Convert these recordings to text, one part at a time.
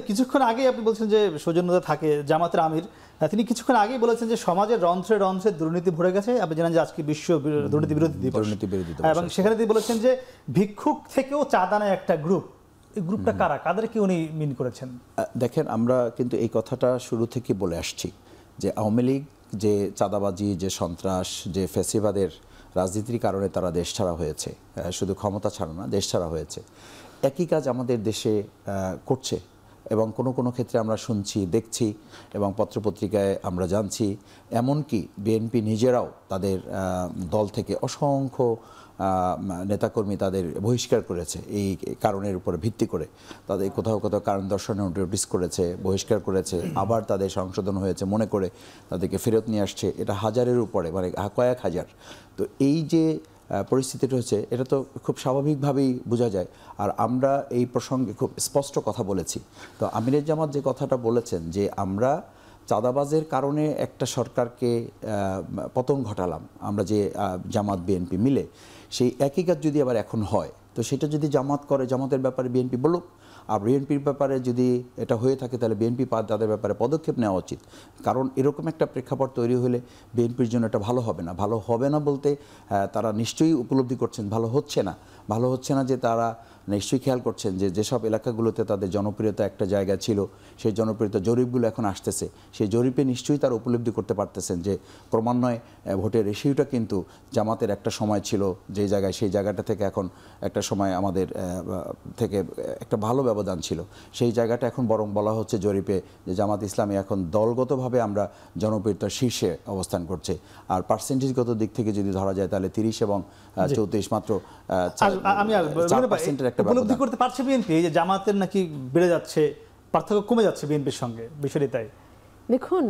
কিছুক্ষণ আগে আপনি বলছেন যে সৌজন্যতা থাকে জামাতের আমির, তিনি কিছুক্ষণ আগেই বলেছেন যে সমাজের রন্ধ্রে রন্ধ্রে দুর্নীতি ভরে গেছে। আপনি জানেন যে আজকে বিশ্ব দুর্নীতি বিরোধী দিবস, এবং সেখানে তিনি বলেছেন যে ভিক্ষুক থেকেও চাঁদা নেয় একটা গ্রুপ। এই গ্রুপটা কারা, কাদেরকে উনি মিন করেছেন? দেখেন, আমরা কিন্তু এই কথাটা শুরু থেকে বলে আসছি যে আওয়ামী লীগ যে চাঁদাবাজি, যে সন্ত্রাস, যে ফ্যাসিবাদের রাজনীতির কারণে তারা দেশ ছাড়া হয়েছে, শুধু ক্ষমতা ছাড়া না, দেশ ছাড়া হয়েছে। একই কাজ আমাদের দেশে করছে, এবং কোনো কোনো ক্ষেত্রে আমরা শুনছি, দেখছি, এবং পত্রপত্রিকায় আমরা জানছি। এমনকি বিএনপি নিজেরাও তাদের দল থেকে অসংখ্য নেতাকর্মী তাদের বহিষ্কার করেছে এই কারণের উপরে ভিত্তি করে। তাদের কোথাও কোথাও কারণ দর্শানোর নোটিশ করেছে, বহিষ্কার করেছে, আবার তাদের সংশোধন হয়েছে মনে করে তাদেরকে ফেরত নিয়ে আসছে। এটা হাজারের উপরে, মানে কয়েক হাজার। তো এই যে পরিস্থিতিটা হচ্ছে, এটা তো খুব স্বাভাবিকভাবেই বোঝা যায়। আর আমরা এই প্রসঙ্গে খুব স্পষ্ট কথা বলেছি। তো আমিনুর জামাত যে কথাটা বলেছেন যে আমরা চাঁদাবাজের কারণে একটা সরকারকে পতন ঘটালাম, আমরা যে জামাত বিএনপি মিলে, সেই একই কাজ যদি আবার এখন হয়, তো সেটা যদি জামাত করে, জামাতের ব্যাপারে বিএনপি বলুক। আর বিএনপির ব্যাপারে যদি এটা হয়ে থাকে, তাহলে বিএনপি তাদের ব্যাপারে পদক্ষেপ নেওয়া উচিত। কারণ এরকম একটা প্রেক্ষাপট তৈরি হলে বিএনপির জন্য এটা ভালো হবে না। ভালো হবে না বলতে তারা নিশ্চয়ই উপলব্ধি করছেন ভালো হচ্ছে না। ভালো হচ্ছে না যে তারা নিশ্চয়ই খেয়াল করছেন যে যেসব এলাকাগুলোতে তাদের জনপ্রিয়তা একটা জায়গা ছিল, সেই জনপ্রিয়তা জরিপগুলো এখন আসতেছে, সেই জরিপে নিশ্চয়ই তারা উপলব্ধি করতে পারতেছেন যে ক্রমান্বয়ে ভোটের রেশিওটা কিন্তু জামাতের একটা সময় ছিল যে জায়গায়, সেই জায়গাটা থেকে এখন একটা সময় আমাদের থেকে একটা ভালো ব্যবধান ছিল, সেই জায়গাটা এখন বরং বলা হচ্ছে জরিপে যে জামাত ইসলামী এখন দলগতভাবে আমরা জনপ্রিয়তার শীর্ষে অবস্থান করছে। আর পার্সেন্টেজগত দিক থেকে যদি ধরা যায়, তাহলে 30 এবং 34 মাত্র আমি উপলব্ধি করতে পারছি বিএনপি যে জামাতের নাকি বেড়ে যাচ্ছে, পার্থক্য কমে যাচ্ছে বিএনপির সঙ্গে, বিষয়টি তাই। দেখুন,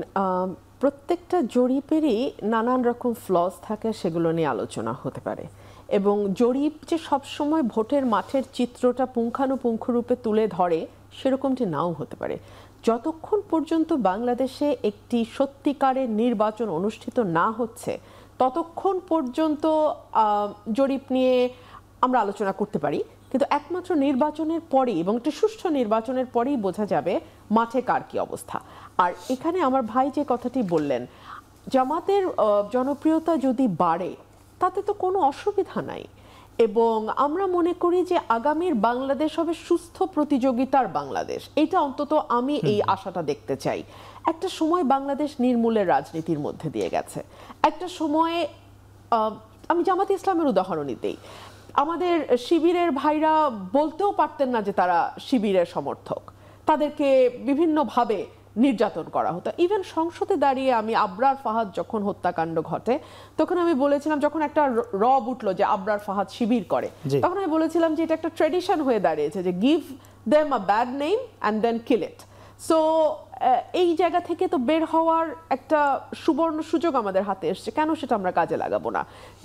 প্রত্যেকটা জরিপেরই নানান রকম ফ্লস থাকে, সেগুলো নিয়ে আলোচনা হতে পারে। এবং জরিপ যে সবসময় ভোটের মাঠের চিত্রটা পুঙ্খানুপুঙ্খ রূপে তুলে ধরে, সেরকমটি নাও হতে পারে। যতক্ষণ পর্যন্ত বাংলাদেশে একটি সত্যিকারের নির্বাচন অনুষ্ঠিত না হচ্ছে, ততক্ষণ পর্যন্ত জরিপ নিয়ে আমরা আলোচনা করতে পারি। কিন্তু একমাত্র নির্বাচনের পরেই, এবং একটি সুষ্ঠু নির্বাচনের পরেই বোঝা যাবে মাঠে কার কি অবস্থা। আর এখানে আমার ভাই যে কথাটি বললেন, জামাতের জনপ্রিয়তা যদি বাড়ে তাতে তো কোনো অসুবিধা নাই। এবং আমরা মনে করি যে আগামীর বাংলাদেশ হবে সুস্থ প্রতিযোগিতার বাংলাদেশ। এটা অন্তত আমি এই আশাটা দেখতে চাই। একটা সময় বাংলাদেশ নির্মূলের রাজনীতির মধ্যে দিয়ে গেছে। একটা সময়ে আমি জামাত ইসলামের উদাহরণই দিই, আমাদের শিবিরের ভাইরা বলতেও পারতেন না যে তারা শিবিরের সমর্থক, তাদেরকে বিভিন্নভাবে নির্যাতন করা হতো। ইভেন সংসদে দাঁড়িয়ে আমি আবরার ফাহাদ যখন হত্যাকাণ্ড ঘটে, তখন আমি বলেছিলাম, যখন একটা রব উঠলো যে আবরার ফাহাদ শিবির করে, তখন আমি বলেছিলাম যে এটা একটা ট্রেডিশন হয়ে দাঁড়িয়েছে যে give them a bad name and then kill it. So এই জায়গা থেকে তো বের হওয়ার একটা সুবর্ণ সুযোগ আমাদের হাতে এসছে, কেন সেটা আমরা কাজে লাগাবো না?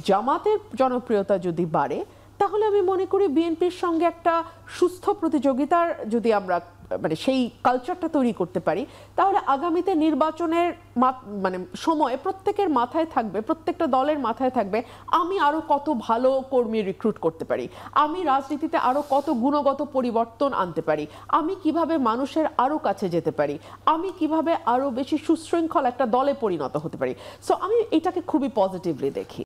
জামাতের জনপ্রিয়তা যদি বাড়ে, তাহলে আমি মনে করি বিএনপির সঙ্গে একটা সুস্থ প্রতিযোগিতার যদি আমরা মানে সেই কালচারটা তৈরি করতে পারি, তাহলে আগামীতে নির্বাচনের মানে সময়ে প্রত্যেকের মাথায় থাকবে, প্রত্যেকটা দলের মাথায় থাকবে, আমি আরো কত ভালো কর্মী রিক্রুট করতে পারি, আমি রাজনীতিতে আরো কত গুণগত পরিবর্তন আনতে পারি, আমি কিভাবে মানুষের আরো কাছে যেতে পারি, আমি কিভাবে আরো বেশি সুশৃঙ্খল একটা দলে পরিণত হতে পারি। সো আমি এটাকে খুবই পজিটিভলি দেখি।